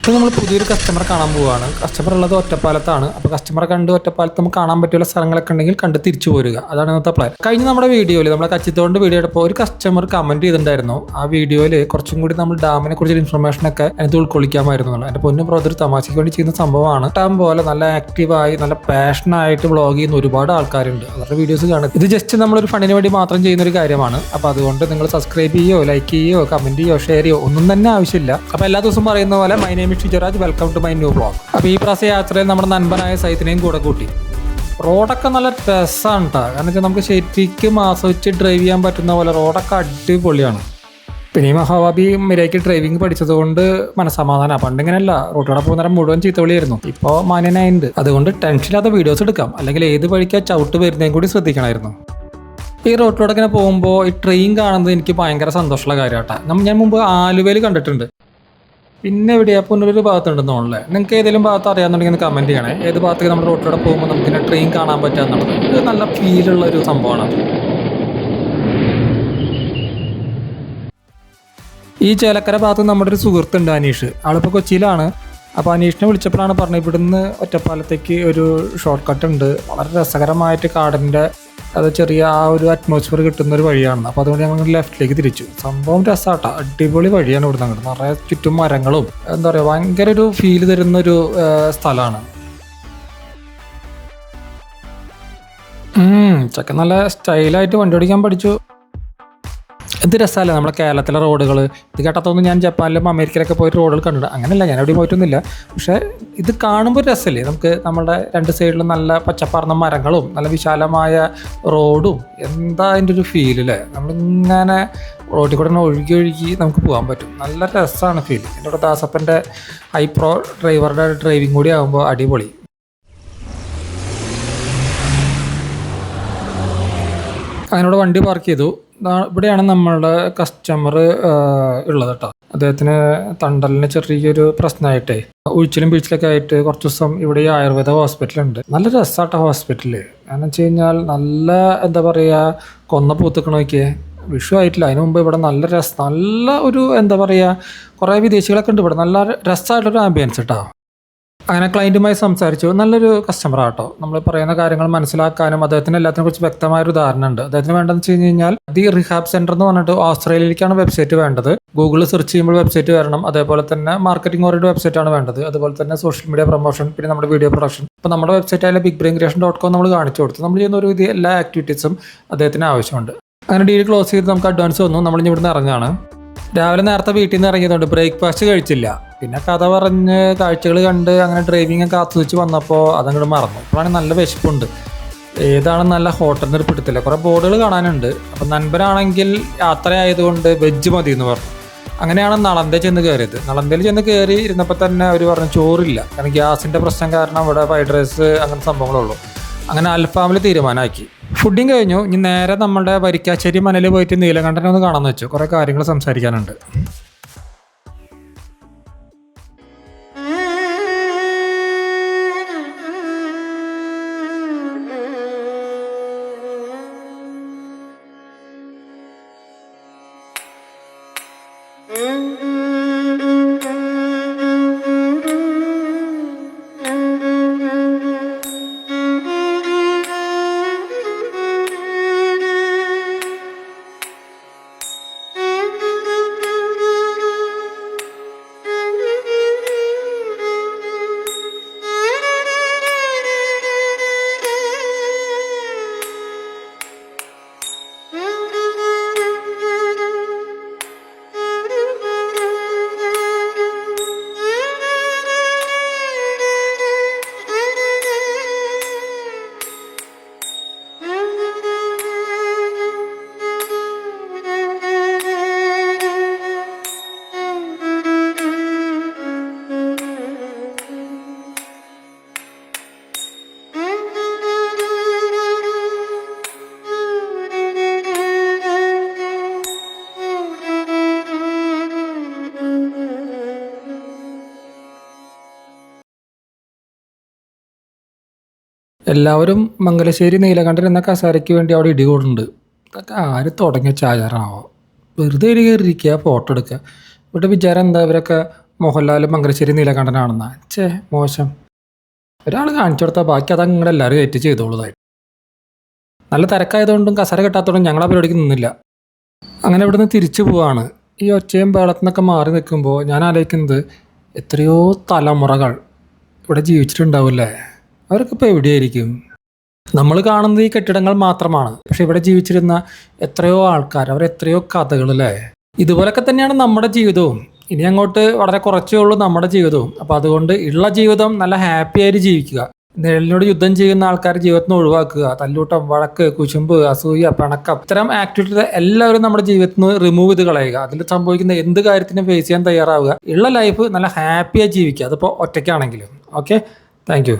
Next നമ്മൾ പുതിയൊരു customer കാണാൻ പോവുകയാണ്. കസ്റ്റമർ ഉള്ളത് ഒറ്റപ്പാലത്താണ്. അപ്പോൾ കസ്റ്റമറെ കണ്ട് ഒറ്റപ്പാലത്ത് നമുക്ക് കാണാൻ പറ്റിയുള്ള സ്ഥലങ്ങളൊക്കെ ഉണ്ടെങ്കിൽ കണ്ട് തിരിച്ചു പോരുക. അതാണ് ഇന്നത്തെ പ്ലാൻ. കഴിഞ്ഞ നമ്മുടെ വീഡിയോയിൽ നമ്മളെ കച്ചിത്തോണ്ട് വീഡിയോ എടുപ്പോൾ ഒരു കസ്റ്റമർ കമന്റ് ചെയ്തിട്ടുണ്ടായിരുന്നു. ആ വീഡിയോയിൽ കുറച്ചും കൂടി നമ്മൾ ഡാമിനെ കുറിച്ചുള്ള ഇൻഫർമേഷനൊക്കെ അതിനകത്ത് ഉൾക്കൊള്ളിക്കാമായിരുന്നു. എൻ്റെ പൊന്നു ബ്രദർ തമാശയ്ക്ക് വേണ്ടി ചെയ്യുന്ന സംഭവമാണ്. ടൈം പോലെ നല്ല ആക്റ്റീവായി നല്ല പാഷനായിട്ട് വ്ളോഗ് ചെയ്യുന്ന ഒരുപാട് ആൾക്കാരുണ്ട്. അവരുടെ വീഡിയോസ് കാണും. ഇത് ജസ്റ്റ് നമ്മളൊരു ഫണ്ടിന് വേണ്ടി മാത്രം ചെയ്യുന്ന ഒരു കാര്യമാണ്. അപ്പോൾ അതുകൊണ്ട് നിങ്ങൾ സബ്സ്ക്രൈബ് ചെയ്യോ, ലൈക്ക് ചെയ്യോ, കമന്റ് ചെയ്യോ, ഷെയർ ചെയ്യോ ഒന്നും തന്നെ ആവശ്യമില്ല. അപ്പോൾ എല്ലാ ദിവസവും പറയുന്ന പോലെ my name is Shijaraj, welcome to my new vlog. അപ്പോൾ ഈ പ്രാവശ്യ യാത്രയിൽ നമ്മുടെ നൻപനായ സൈത്തിനെയും കൂടെ കൂട്ടി. റോഡൊക്കെ നല്ല രസമാണ് കേട്ടോ. കാരണം വെച്ചാൽ നമുക്ക് ശരിക്കും ആസ്വദിച്ച് ഡ്രൈവ് ചെയ്യാൻ പറ്റുന്ന പോലെ റോഡൊക്കെ അടിപൊളിയാണ്. പിന്നെ ഈ മഹാബാബി മിരയ്ക്ക് ഡ്രൈവിംഗ് പഠിച്ചത് കൊണ്ട് മനസ്സമാധാനമാണ്. പണ്ടിങ്ങനെയല്ല, റോഡിലൂടെ പോകുന്നേരം മുഴുവൻ ചീത്തവിളിയായിരുന്നു. ഇപ്പോൾ മാന്യനായുണ്ട്. അതുകൊണ്ട് ടെൻഷനില്ലാത്ത വീഡിയോസ് എടുക്കാം. അല്ലെങ്കിൽ ഏത് വഴിക്കാ ചവിട്ട് വരുന്നതും കൂടി ശ്രദ്ധിക്കണമായിരുന്നു. ഈ റോഡിലൂടെ ഇങ്ങനെ പോകുമ്പോൾ ഈ ട്രെയിൻ കാണുന്നത് എനിക്ക് ഭയങ്കര സന്തോഷമുള്ള കാര്യമാട്ടാ. ഞാൻ മുമ്പ് ആലുവയിൽ കണ്ടിട്ടുണ്ട്. പിന്നെ എവിടെയാ പുനലൊരു ഭാഗത്തുണ്ടെന്നുള്ളേ. നിങ്ങൾക്ക് ഏതെങ്കിലും ഭാഗത്ത് അറിയാമെന്നുണ്ടെങ്കിൽ ഒന്ന് കമൻറ്റ് ചെയ്യണേ. ഏത് ഭാഗത്തേക്ക് നമ്മുടെ റോഡിലൂടെ പോകുമ്പോൾ നമുക്കിങ്ങനെ ട്രെയിൻ കാണാൻ പറ്റുക. ഇത് നല്ല ഫീലുള്ള ഒരു സംഭവമാണ്. ഈ ചേലക്കര ഭാഗത്ത് നമ്മുടെ ഒരു സുഹൃത്തുണ്ട്, അനീഷ്. ആളിപ്പോൾ കൊച്ചിയിലാണ്. അപ്പോൾ അനീഷിനെ വിളിച്ചപ്പോഴാണ് പറഞ്ഞത് ഇവിടുന്ന് ഒറ്റപ്പാലത്തേക്ക് ഒരു ഷോർട്ട് കട്ട് ഉണ്ട്. വളരെ രസകരമായിട്ട് കാടിൻ്റെ അത് ചെറിയ ആ ഒരു അറ്റ്മോസ്ഫിയർ കിട്ടുന്ന ഒരു വഴിയാണ്. അപ്പോൾ അതുകൊണ്ട് ഞങ്ങൾ ലെഫ്റ്റിലേക്ക് തിരിച്ചു. സംഭവം രസമാട്ടോ, അടിപൊളി വഴിയാണ് ഇവിടുന്ന് അങ്ങോട്ട്. നിറയെ ചുറ്റും മരങ്ങളും എന്താ പറയുക, ഭയങ്കര ഒരു ഫീൽ തരുന്നൊരു സ്ഥലമാണ്. ചക്ക നല്ല സ്റ്റൈലായിട്ട് വണ്ടി ഓടിക്കാൻ പഠിച്ചു. ഇത് രസമല്ലേ നമ്മുടെ കേരളത്തിലെ റോഡുകൾ. ഇത് കേട്ടതൊന്നും ഞാൻ ജപ്പാനിലും അമേരിക്കയിലൊക്കെ പോയിട്ട് റോഡുകൾ കണ്ടിട്ടുണ്ട്. അങ്ങനെയല്ല, ഞാൻ എവിടെയും പോയിട്ടൊന്നുമില്ല. പക്ഷേ ഇത് കാണുമ്പോൾ രസമല്ലേ. നമുക്ക് നമ്മുടെ രണ്ട് സൈഡിലും നല്ല പച്ചപ്പാർന്ന മരങ്ങളും നല്ല വിശാലമായ റോഡും. എന്താ അതിൻ്റെ ഒരു ഫീലല്ലേ. നമ്മളിങ്ങനെ റോഡിൽ കൂടെ ഒഴുകി നമുക്ക് പോകാൻ പറ്റും. നല്ല രസമാണ് ഫീൽ. എൻ്റെ കൂടെ ദാസപ്പൻ്റെ ഹൈ പ്രോ ഡ്രൈവറുടെ ഡ്രൈവിംഗ് കൂടി ആകുമ്പോൾ അടിപൊളി. അതിനോട് വണ്ടി പാർക്ക് ചെയ്തു. ഇവിടെയാണ് നമ്മളുടെ കസ്റ്റമർ ഉള്ളത് കേട്ടോ. അദ്ദേഹത്തിന് തണ്ടലിന് ചെറിയൊരു പ്രശ്നമായിട്ടേ ഉഴിച്ചിലും പിഴിച്ചിലൊക്കെ ആയിട്ട് കുറച്ച് ദിവസം ഇവിടെ ഈ ആയുർവേദ ഹോസ്പിറ്റലുണ്ട്. നല്ല രസമാട്ടോ ഹോസ്പിറ്റല്. കാരണം വെച്ച് കഴിഞ്ഞാൽ നല്ല എന്താ പറയുക, കൊന്ന പൂത്തുക്കണമൊക്കെ വിഷു ആയിട്ടില്ല. അതിന് മുമ്പ് ഇവിടെ നല്ല ഒരു എന്താ പറയുക, കുറേ വിദേശികളൊക്കെ ഉണ്ട് ഇവിടെ. നല്ല രസമായിട്ടൊരു ആംബിയൻസ് കേട്ടോ. അങ്ങനെ ക്ലയൻറ്റുമായി സംസാരിച്ചു. നല്ലൊരു കസ്റ്റമറാട്ടോ. നമ്മൾ പറയുന്ന കാര്യങ്ങൾ മനസ്സിലാക്കാനും അദ്ദേഹത്തിന് എല്ലാത്തിനെ കുറിച്ച് വ്യക്തമായൊരു ധാരണ ഉണ്ട്. അദ്ദേഹത്തിന് വേണ്ടതെന്ന് വെച്ച് കഴിഞ്ഞാൽ ദി റിഹാബ് സെന്റർ എന്ന് പറഞ്ഞിട്ട് ഓസ്ട്രേലിയയിലേക്കാണ് വെബ്സൈറ്റ് വേണ്ടത്. ഗൂഗിളിൽ സെർച്ച് ചെയ്യുമ്പോൾ വെബ്സൈറ്റ് വരണം. അതേപോലെ തന്നെ മാർക്കറ്റിംഗ് ഓറിയൻറ്റഡ് വെബ്സൈറ്റാണ് വേണ്ടത്. അതുപോലെ തന്നെ സോഷ്യൽ മീഡിയ പ്രൊമോഷൻ, പിന്നെ നമ്മുടെ വീഡിയോ പ്രൊഡക്ഷൻ. അപ്പോൾ നമ്മുടെ വെബ്സൈറ്റായ bigbrainCreation.com നമ്മൾ കാണിച്ചു കൊടുത്തു. നമ്മൾ ചെയ്യുന്ന ഒരു എല്ലാ ആക്ടിവിറ്റീസും അദ്ദേഹത്തിന് ആവശ്യമുണ്ട്. അങ്ങനെ ഡീൽ ക്ലോസ് ചെയ്ത് നമുക്ക് അഡ്വാൻസ് വന്നു. നമ്മൾ ഇവിടുന്ന് ഇറങ്ങുകയാണ്. രാവിലെ നേരത്തെ വീട്ടിൽ നിന്ന് ഇറങ്ങിയതുകൊണ്ട് ബ്രേക്ക്ഫാസ്റ്റ് കഴിച്ചില്ല. പിന്നെ കഥ പറഞ്ഞ് കാഴ്ചകൾ കണ്ട് അങ്ങനെ ഡ്രൈവിംഗ് ഒക്കെ ആസ്വദിച്ച് വന്നപ്പോൾ അതങ്ങോട്ട് മറന്നു. അപ്പോഴാണെങ്കിൽ നല്ല വിശപ്പുണ്ട്. ഏതാണ് നല്ല ഹോട്ടലിന് ഒരു പിടുത്തില്ല. കുറേ ബോർഡുകൾ കാണാനുണ്ട്. അപ്പം നൻപനാണെങ്കിൽ യാത്രയായതുകൊണ്ട് വെജ് മതി എന്ന് പറഞ്ഞു. അങ്ങനെയാണ് നളന്തയിൽ ചെന്ന് കയറിയത്. നളന്തയിൽ ചെന്ന് കയറി ഇരുന്നപ്പോൾ തന്നെ അവർ പറഞ്ഞു ചോറില്ല. കാരണം ഗ്യാസിൻ്റെ പ്രശ്നം കാരണം ഇവിടെ ഫ്രൈഡ് റൈസ് അങ്ങനെ സംഭവങ്ങളുള്ളൂ. അങ്ങനെ അൽഫാമിൽ തീരുമാനമാക്കി. ഫുഡിങ് കഴിഞ്ഞു. ഇനി നേരെ നമ്മുടെ വരിക്കാശ്ശേരി മനയിൽ പോയിട്ട് നീലകണ്ഠനെ ഒന്ന് കാണാമെന്ന് വെച്ചു. കുറേ കാര്യങ്ങൾ സംസാരിക്കാനുണ്ട്. എല്ലാവരും മംഗലശ്ശേരി നീലകണ്ഠൻ എന്ന കസാരയ്ക്ക് വേണ്ടി അവിടെ ഇടികൂടുന്നുണ്ട്. ഇതൊക്കെ ആര് തുടങ്ങിയ ചാചാറാണോ? വെറുതെ കയറിയിരിക്കുക, ഫോട്ടോ എടുക്കുക. ഇവിടെ വിചാരം എന്താ, ഇവരൊക്കെ മോഹൻലാൽ മംഗലശ്ശേരി നീലകണ്ഠനാണെന്നാ. മോശം. ഒരാൾ കാണിച്ചു കൊടുത്താൽ ബാക്കി അതങ്ങനെ എല്ലാവരും ഏറ്റ് ചെയ്തോളുതായി. നല്ല തിരക്കായതുകൊണ്ടും കസര കിട്ടാത്തതുകൊണ്ടും ഞങ്ങൾ ആ പരിപാടിക്ക് നിന്നില്ല. അങ്ങനെ ഇവിടുന്ന് തിരിച്ചു പോവാണ്. ഈ ഒച്ചയും ബഹളത്തിനൊക്കെ മാറി നിൽക്കുമ്പോൾ ഞാൻ ആലോചിക്കുന്നത് എത്രയോ തലമുറകൾ ഇവിടെ ജീവിച്ചിട്ടുണ്ടാവില്ലേ. അവരൊക്കെ ഇപ്പോൾ എവിടെയായിരിക്കും? നമ്മൾ കാണുന്നത് ഈ കെട്ടിടങ്ങൾ മാത്രമാണ്. പക്ഷെ ഇവിടെ ജീവിച്ചിരുന്ന എത്രയോ ആൾക്കാർ, അവരെത്രയോ കഥകൾ അല്ലേ. ഇതുപോലൊക്കെ തന്നെയാണ് നമ്മുടെ ജീവിതവും. ഇനി അങ്ങോട്ട് വളരെ കുറച്ചേ ഉള്ളൂ നമ്മുടെ ജീവിതവും. അപ്പോൾ അതുകൊണ്ട് ഉള്ള ജീവിതം നല്ല ഹാപ്പി ആയിട്ട് ജീവിക്കുക. നിഴലിനോട് യുദ്ധം ചെയ്യുന്ന ആൾക്കാർ ജീവിതത്തിൽ നിന്ന് ഒഴിവാക്കുക. തല്ലൂട്ടം, വഴക്ക്, കുശുമ്പ്, അസൂയ, പിണക്കം, ഇത്തരം ആക്ടിവിറ്റി എല്ലാവരും നമ്മുടെ ജീവിതത്തിൽ നിന്ന് റിമൂവ് ചെയ്ത് കളയുക. അതിൽ സംഭവിക്കുന്ന എന്ത് കാര്യത്തിനും ഫേസ് ചെയ്യാൻ തയ്യാറാവുക. ഉള്ള ലൈഫ് നല്ല ഹാപ്പിയായി ജീവിക്കുക. അതിപ്പോൾ ഒറ്റയ്ക്കാണെങ്കിലും. Okay, thank you.